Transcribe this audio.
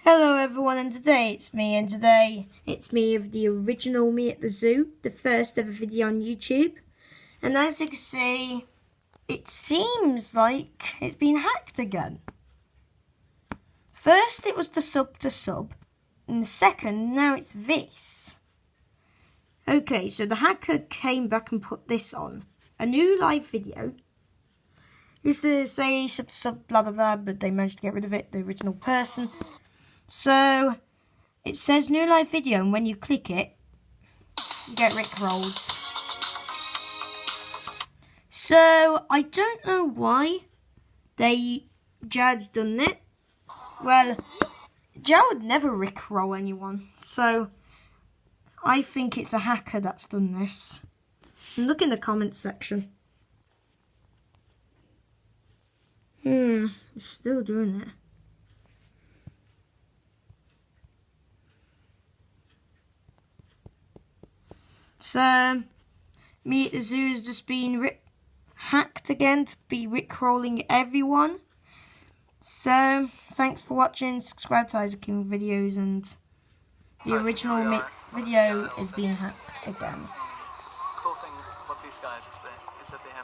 Hello everyone, and today it's me of the original Me at the Zoo, the first ever video on YouTube. And as you can see, it seems like it's been hacked again. First it was the sub to sub, and the second, now it's this. Okay, so the hacker came back and put this on. A new live video. Used to say sub to sub blah blah blah, but they managed to get rid of it, the original person. So, it says new live video, and when you click it, you get rickrolled. So, I don't know why Jad's done it. Well, Jad would never rickroll anyone, so I think it's a hacker that's done this. And look in the comments section. It's still doing it. So, Me at the Zoo has just been hacked again to be rickrolling everyone. So, thanks for watching. Subscribe to Isaac King videos, and the original video is being hacked again. Cool thing about these guys is that they have